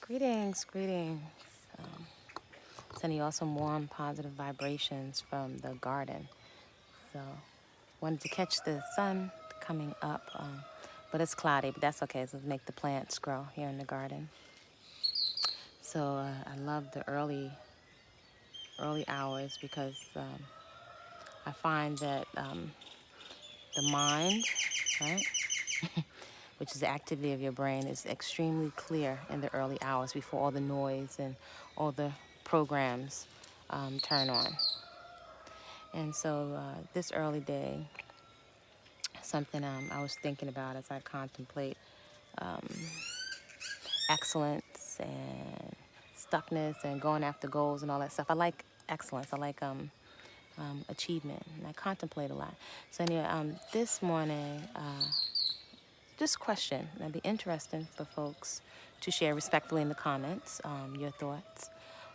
Greetings, greetings. Um, Sending you all some warm, positive vibrations from the garden. So, wanted to catch the sun coming up, but it's cloudy, but that's okay. So, make the plants grow here in the garden. So, I love the early hours because I find that the mind, right, which is the activity of your brain, is extremely clear in the early hours before all the noise and all the programs turn on. And so this early day, something I was thinking about as I contemplate um, excellence and stuckness and going after goals and all that stuff. I like excellence. I like achievement, and I contemplate a lot. So anyway, this morning, this question, and it'd be interesting for folks to share respectfully in the comments your thoughts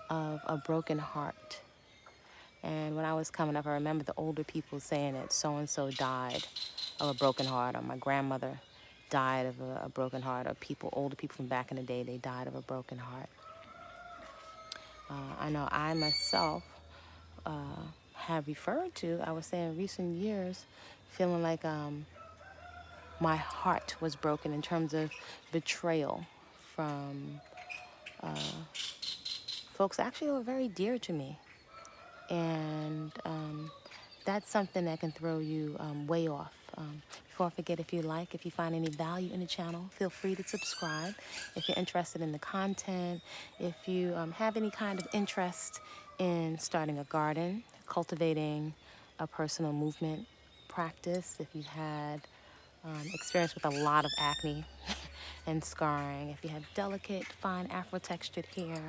of a broken heart. And when I was coming up, I remember the older people saying that so-and-so died of a broken heart, or my grandmother died of a broken heart, or older people from back in the day, they died of a broken heart. I know I myself have referred to, I would say in recent years, feeling like my heart was broken in terms of betrayal from folks actually who are very dear to me. And that's something that can throw you way off. Before I forget, if you find any value in the channel, feel free to subscribe. If you're interested in the content, if you have any kind of interest in starting a garden, cultivating a personal movement practice, if you've had experience with a lot of acne and scarring, if you have delicate, fine Afro-textured hair,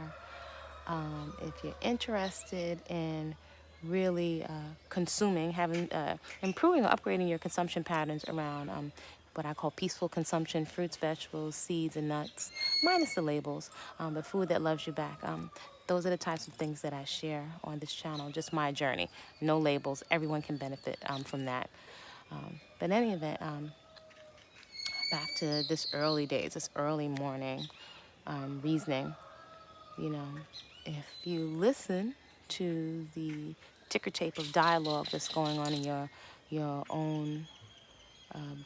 if you're interested in really consuming, improving or upgrading your consumption patterns around what I call peaceful consumption, fruits, vegetables, seeds, and nuts, minus the labels, but food that loves you back. Those are the types of things that I share on this channel, just my journey. No labels. Everyone can benefit from that. But in any event, back to this early days, this early morning reasoning. You know, if you listen to the ticker tape of dialogue that's going on in your own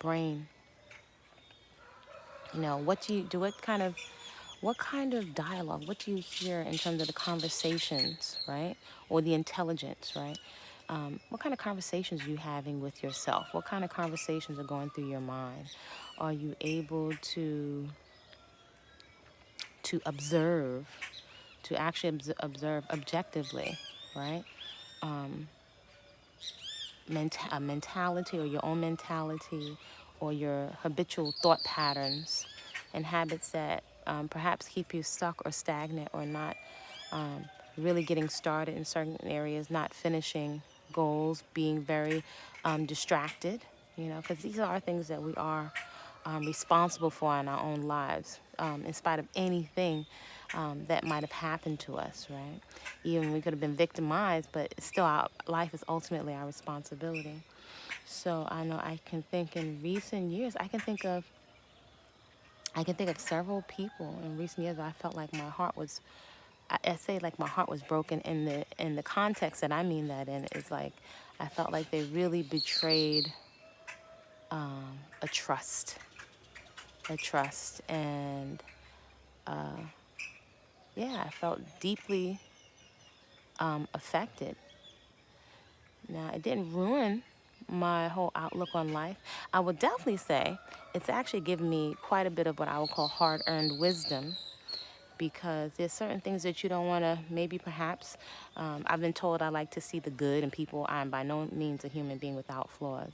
brain, you know, what do you do? What kind of dialogue? What do you hear in terms of the conversations, right, or the intelligence, right? What kind of conversations are you having with yourself? What kind of conversations are going through your mind? Are you able to observe, to actually observe objectively, right? A mentality, or your own mentality, or your habitual thought patterns and habits that perhaps keep you stuck or stagnant, or not really getting started in certain areas, not finishing goals, being very distracted, you know, because these are things that we are responsible for in our own lives, in spite of anything that might have happened to us, right? Even we could have been victimized, but still our life is ultimately our responsibility. So I know I can think in recent years, I can think of several people in recent years. I felt like my heart was, I say like my heart was broken in the context that I mean that in, is like I felt like they really betrayed a trust, and yeah, I felt deeply affected. Now, it didn't ruin my whole outlook on life. I would definitely say it's actually given me quite a bit of what I would call hard-earned wisdom, because there's certain things that you don't want to, maybe perhaps, I've been told I like to see the good in people. I'm by no means a human being without flaws.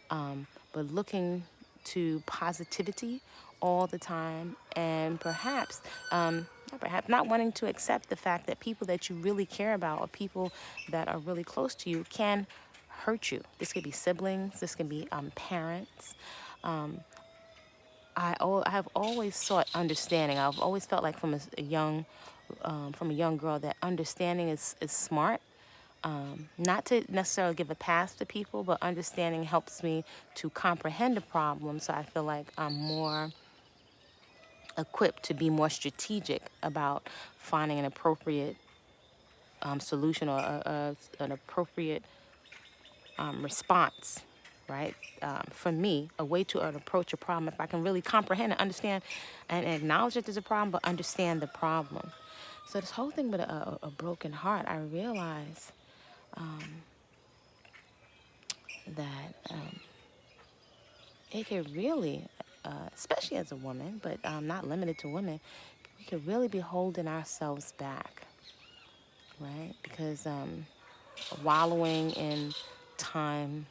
But looking to positivity all the time, and perhaps not wanting to accept the fact that people that you really care about, or people that are really close to you, can hurt you. This could be siblings, this can be parents. I have always sought understanding. I've always felt like from a young girl, that understanding is smart. Not to necessarily give a pass to people, but understanding helps me to comprehend a problem. So I feel like I'm more equipped to be more strategic about finding an appropriate solution or an appropriate response, right? For me, a way to approach a problem, if I can really comprehend and understand and acknowledge that there's a problem, but understand the problem. So this whole thing with a broken heart, I realize that it could really, especially as a woman, but not limited to women, we could really be holding ourselves back, right? Because wallowing in time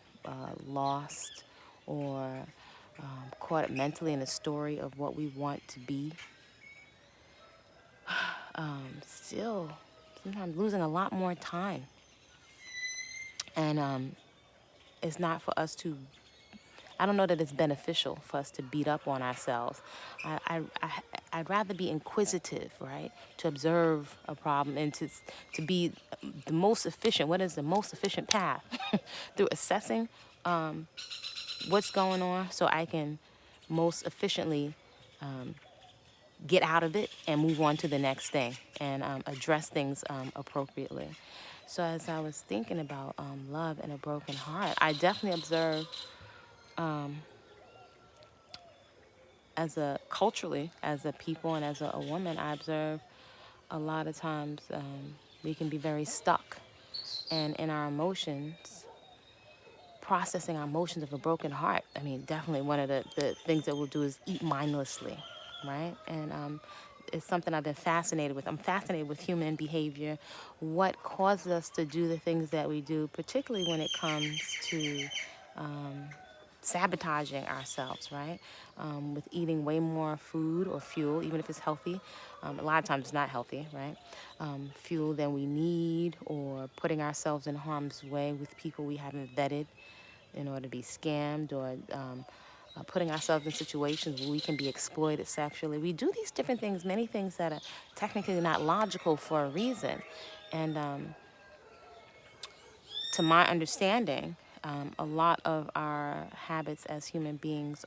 lost or caught up mentally in the story of what we want to be, still sometimes losing a lot more time. And it's not for us to, I don't know that it's beneficial for us to beat up on ourselves. I'd rather be inquisitive, right? To observe a problem and to be the most efficient. What is the most efficient path? Through assessing what's going on so I can most efficiently get out of it and move on to the next thing and address things appropriately. So as I was thinking about love and a broken heart, I definitely observed culturally, as a people and as a woman, I observe a lot of times we can be very stuck and in our emotions, processing our emotions of a broken heart. I mean, definitely one of the things that we'll do is eat mindlessly, right? And it's something I've been fascinated with. I'm fascinated with human behavior, what causes us to do the things that we do, particularly when it comes to sabotaging ourselves, right? With eating way more food or fuel, even if it's healthy. A lot of times it's not healthy, right? Fuel than we need, or putting ourselves in harm's way with people we haven't vetted in order to be scammed, or putting ourselves in situations where we can be exploited sexually. We do these different things, many things that are technically not logical for a reason. And to my understanding, a lot of our habits as human beings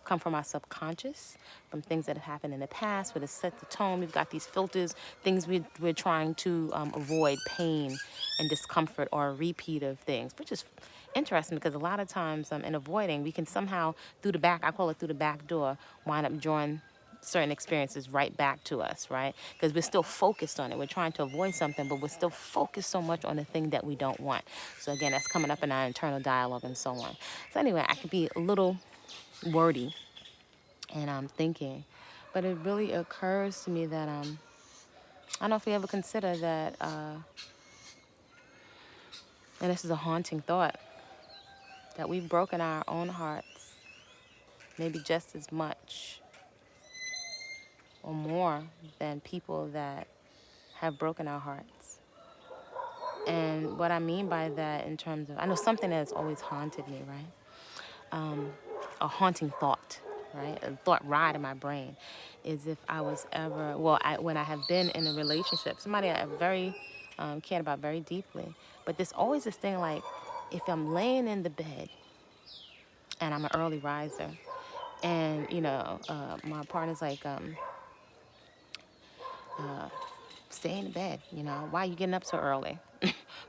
come from our subconscious, from things that have happened in the past, where it set the tone. We've got these filters, things we're trying to avoid, pain and discomfort, or a repeat of things, which is interesting because a lot of times in avoiding, we can somehow through the back, I call it through the back door, wind up drawing certain experiences right back to us, right? Because we're still focused on it. We're trying to avoid something, but we're still focused so much on the thing that we don't want. So again, that's coming up in our internal dialogue and so on. So anyway, I could be a little wordy and I'm thinking, but it really occurs to me that I don't know if we ever consider that, and this is a haunting thought, that we've broken our own hearts maybe just as much or more than people that have broken our hearts. And what I mean by that, in terms of, I know something that's always haunted me, right? A haunting thought, right? A thought ride in my brain is if I was ever, when I have been in a relationship, somebody I very cared about very deeply, but there's always this thing like, if I'm laying in the bed and I'm an early riser, and my partner's like, stay in bed, why are you getting up so early?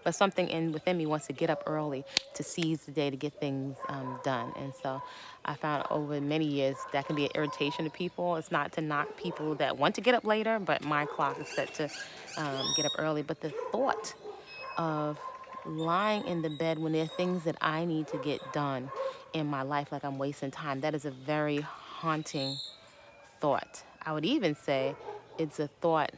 But something within me wants to get up early to seize the day to get things done. And so I found over many years that can be an irritation to people. It's not to knock people that want to get up later, but my clock is set to get up early. But the thought of lying in the bed when there are things that I need to get done in my life, like I'm wasting time, that is a very haunting thought. I would even say it's a thought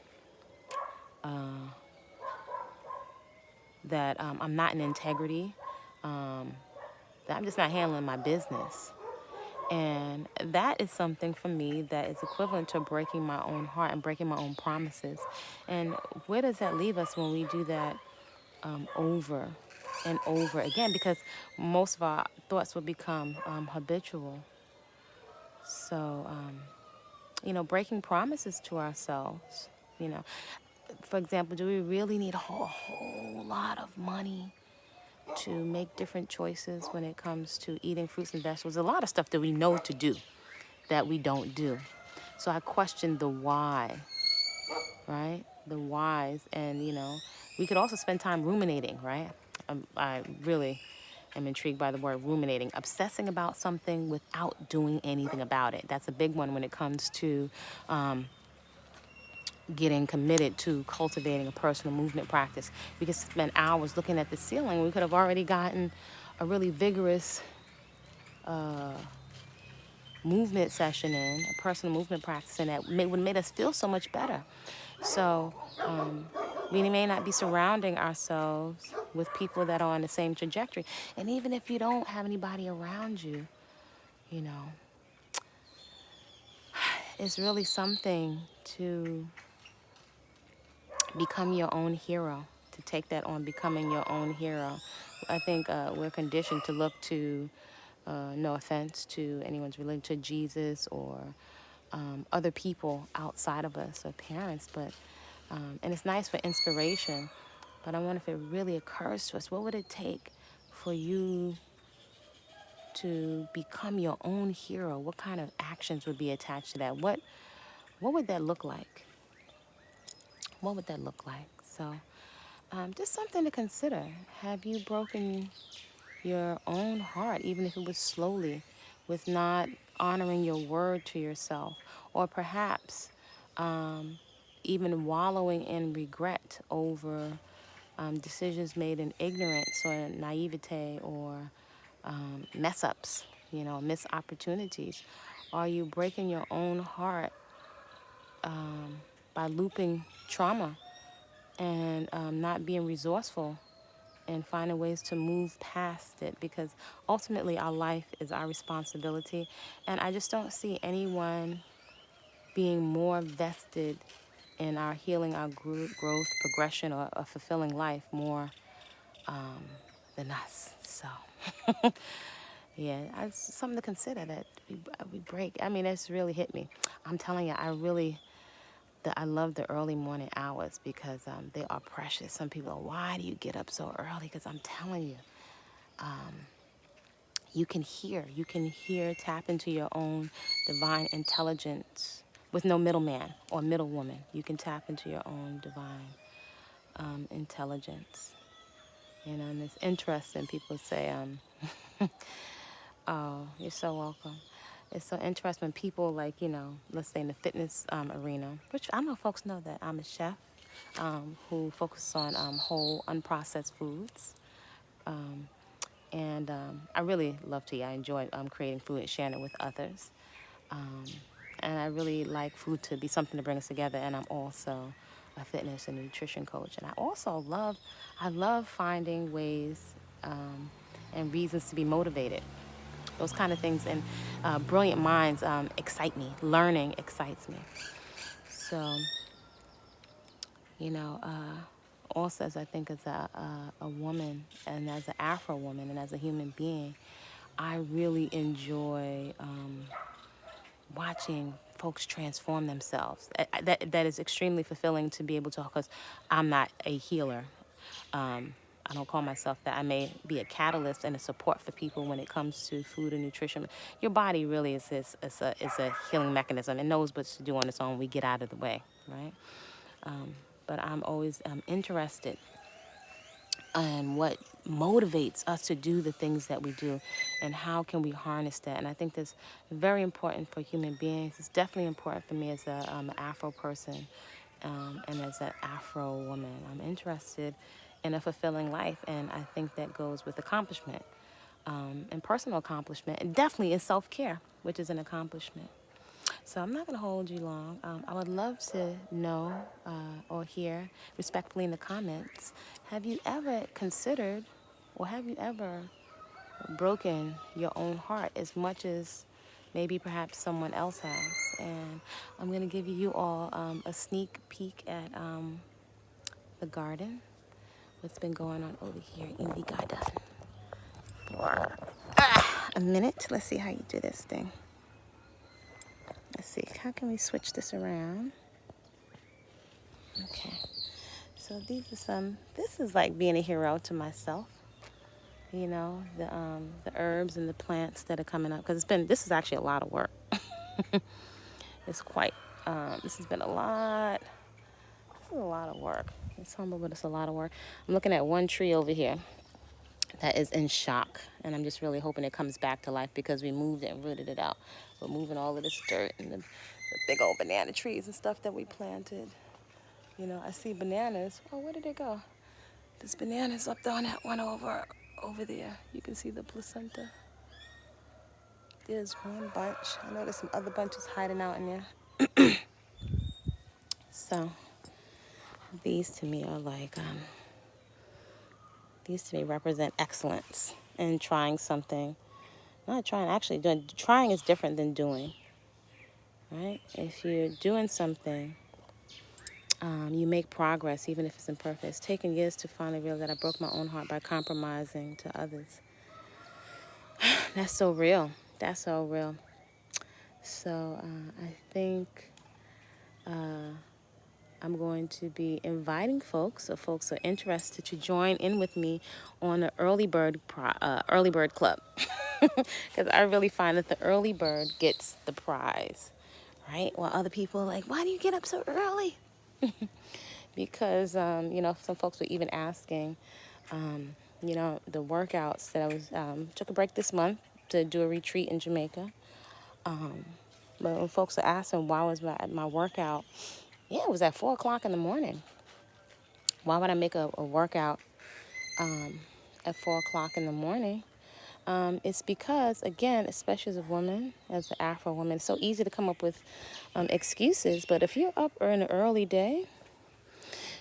that I'm not in integrity, that I'm just not handling my business. And that is something for me that is equivalent to breaking my own heart and breaking my own promises. And where does that leave us when we do that over and over again? Because most of our thoughts will become habitual. So, breaking promises to ourselves, for example, do we really need a whole lot of money to make different choices when it comes to eating fruits and vegetables? A lot of stuff that we know to do that we don't do. So I questioned the why, right? The whys. And, we could also spend time ruminating, right? I really am intrigued by the word ruminating, obsessing about something without doing anything about it. That's a big one when it comes to getting committed to cultivating a personal movement practice. We could spend hours looking at the ceiling. We could have already gotten a really vigorous movement session in, a personal movement practice, and that would have made us feel so much better. So we may not be surrounding ourselves with people that are on the same trajectory. And even if you don't have anybody around you, you know, it's really something to become your own hero, to take that on, becoming your own hero. I think we're conditioned to look to, no offense to anyone's religion, to Jesus or other people outside of us or parents, but and it's nice for inspiration, but I wonder if it really occurs to us, what would it take for you to become your own hero? What kind of actions would be attached to that? What would that look like? What would that look like? So just something to consider. Have you broken your own heart, even if it was slowly, with not honoring your word to yourself? Or perhaps even wallowing in regret over decisions made in ignorance or naivete or mess ups, missed opportunities? Are you breaking your own heart by looping trauma and not being resourceful and finding ways to move past it? Because ultimately our life is our responsibility, and I just don't see anyone being more vested in our healing, our growth, progression, or a fulfilling life more than us. So yeah, it's something to consider, that we break. I mean, it's really hit me. I'm telling you, I love the early morning hours because they are precious. Some people are, why do you get up so early? Because I'm telling you, you can hear, tap into your own divine intelligence with no middleman or middlewoman. You can tap into your own divine intelligence. And it's interesting. People say, oh, you're so welcome. It's so interesting when people, like, let's say in the fitness arena, which I know folks know that I'm a chef who focuses on whole, unprocessed foods. And I really love to eat. I enjoy creating food and sharing it with others. Um, and I really like food to be something to bring us together. And I'm also a fitness and nutrition coach. And I love finding ways and reasons to be motivated. Those kind of things. And brilliant minds excite me. Learning excites me. So, also, as I think as a woman and as an Afro woman and as a human being, I really enjoy watching folks transform themselves. That is extremely fulfilling to be able to, because I'm not a healer. I don't call myself that. I may be a catalyst and a support for people when it comes to food and nutrition. Your body really is a healing mechanism. It knows what to do on its own. We get out of the way, right? But I'm always interested in what motivates us to do the things that we do, and how can we harness that. And I think that's very important for human beings. It's definitely important for me as an Afro person and as an Afro woman. I'm interested in a fulfilling life, and I think that goes with accomplishment and personal accomplishment, and definitely in self-care, which is an accomplishment. So I'm not going to hold you long. I would love to know or hear respectfully in the comments, have you ever considered, or have you ever broken your own heart as much as maybe perhaps someone else has? And I'm going to give you all a sneak peek at the garden, what's been going on over here in the garden for a minute. Let's see how you do this thing. Let's see, how can we switch this around? Okay, so this is like being a hero to myself. The herbs and the plants that are coming up, because this is actually a lot of work. It's quite, this has been a lot of work. It's humble, but it's a lot of work. I'm looking at one tree over here that is in shock, and I'm just really hoping it comes back to life because we moved it and rooted it out. We're moving all of this dirt and the big old banana trees and stuff that we planted. You know, I see bananas. Oh, where did they go? There's bananas up there on that one over there. You can see the placenta. There's one bunch. I know there's some other bunches hiding out in there. So these to me are like, these to me represent excellence in trying something. Not trying, actually doing. Trying is different than doing, right? If you're doing something, you make progress even if it's imperfect. It's taken years to finally realize that I broke my own heart by compromising to others. That's so real. That's so real. So I think I'm going to be inviting folks, if folks are interested, to join in with me on the early bird club, because I really find that the early bird gets the prize, right? While other people are like, "Why do you get up so early?" Because you know, some folks were even asking, you know, the workouts that I was took a break this month to do a retreat in Jamaica. But when folks are asking why was my workout, yeah, it was at 4 o'clock in the morning. Why would I make a workout at 4 o'clock in the morning? It's because, again, especially as a woman, as an Afro woman, it's so easy to come up with excuses. But if you're up in the early day,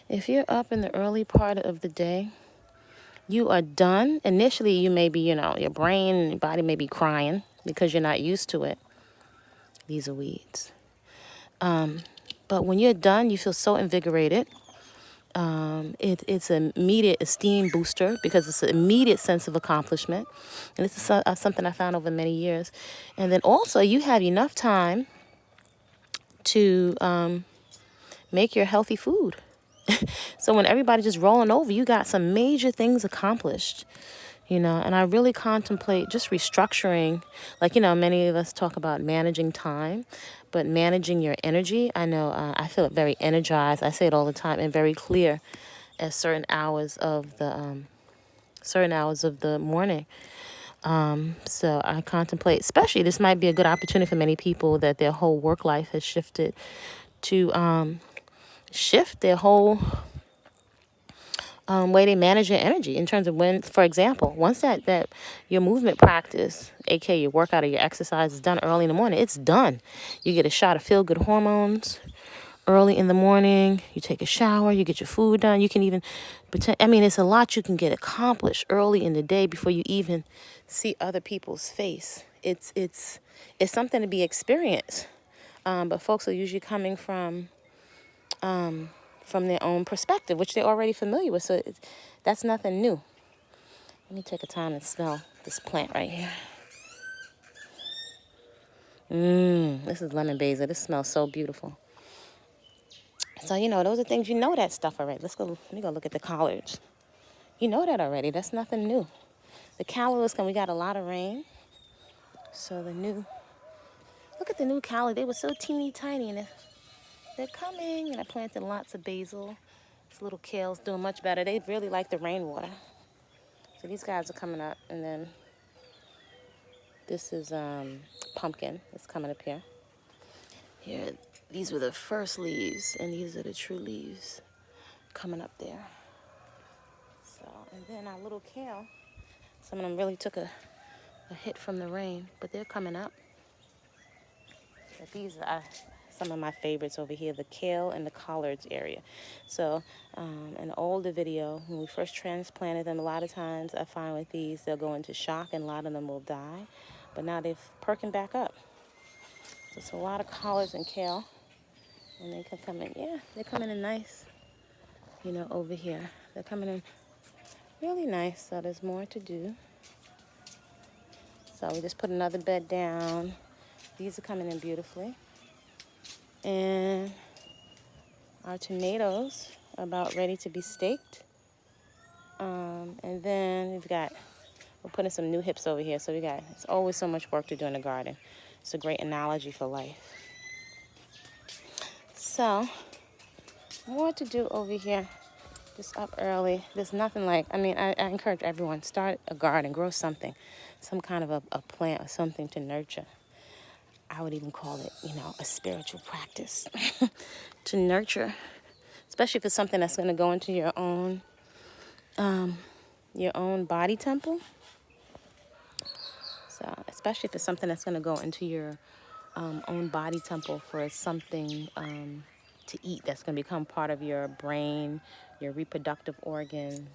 if you're up in the early part of the day, you are done. Initially, you may be, you know, your brain and your body may be crying because you're not used to it. These are weeds. But when you're done, you feel so invigorated. It's an immediate esteem booster because it's an immediate sense of accomplishment. And this is something I found over many years. And then also you have enough time to make your healthy food. So when everybody's just rolling over, you got some major things accomplished. You know, and I really contemplate just restructuring. Like, you know, many of us talk about managing time, but managing your energy. I know I feel very energized. I say it all the time and very clear at certain hours of the morning. So I contemplate, especially this might be a good opportunity for many people that their whole work life has shifted to shift their whole way they manage your energy in terms of when, for example, once that your movement practice, aka your workout or your exercise, is done early in the morning, it's done. You get a shot of feel-good hormones early in the morning. You take a shower, you get your food done. You can even pretend. I mean, it's a lot you can get accomplished early in the day before you even see other people's face. It's something to be experienced. But folks are usually coming from their own perspective, which they're already familiar with. So that's nothing new. Let me take a time and smell this plant right here. This is lemon basil. This smells so beautiful. So, you know, those are things, you know that stuff already. Let me go look at the collards. You know that already. That's nothing new. The callalus, we got a lot of rain. So look at the new calla. They were so teeny tiny and they're coming. And I planted lots of basil. This little kale's doing much better. They really like the rainwater. So these guys are coming up. And then this is pumpkin. It's coming up here. Here, these were the first leaves, and these are the true leaves coming up there. So, and then our little kale, some of them really took a hit from the rain, but they're coming up. But these are some of my favorites over here, the kale and the collards area. So in the older video, when we first transplanted them, a lot of times I find with these, they'll go into shock and a lot of them will die. But now they've perking back up. So it's a lot of collards and kale. And they can come in, yeah, they're coming in nice, you know, over here. They're coming in really nice, so there's more to do. So we just put another bed down. These are coming in beautifully. And our tomatoes are about ready to be staked. And then we're putting some new hips over here. So it's always so much work to do in the garden. It's a great analogy for life. So, more to do over here. Just up early. There's nothing like, I mean, I encourage everyone, start a garden, grow something, some kind of a plant or something to nurture. I would even call it, a spiritual practice to nurture, especially if it's something that's going to go into your own body temple. So, especially if it's something that's going to go into your own body temple for something to eat that's going to become part of your brain, your reproductive organs.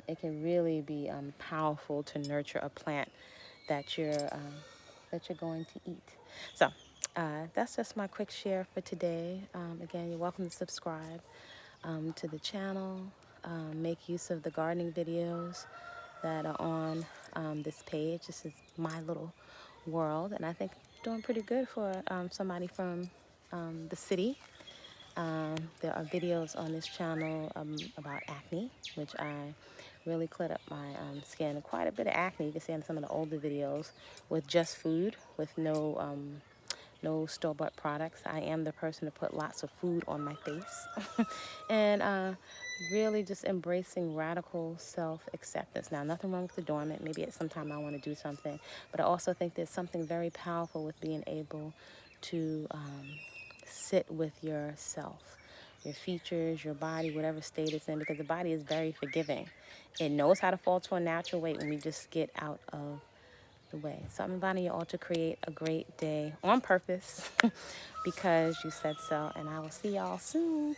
It can really be powerful to nurture a plant that you're going to eat. So that's just my quick share for today. Again, you're welcome to subscribe to the channel. Make use of the gardening videos that are on this page. This is my little world, and I think doing pretty good for somebody from the city. There are videos on this channel about acne, which I really cleared up my skin. Quite a bit of acne. You can see in some of the older videos with just food, with no store-bought products. I am the person to put lots of food on my face. And really just embracing radical self-acceptance. Now, nothing wrong with the dormant. Maybe at some time I want to do something. But I also think there's something very powerful with being able to sit with yourself, your features, your body, whatever state it's in, because the body is very forgiving. It knows how to fall to a natural weight when we just get out of the way. So I'm inviting you all to create a great day on purpose because you said so, and I will see y'all soon.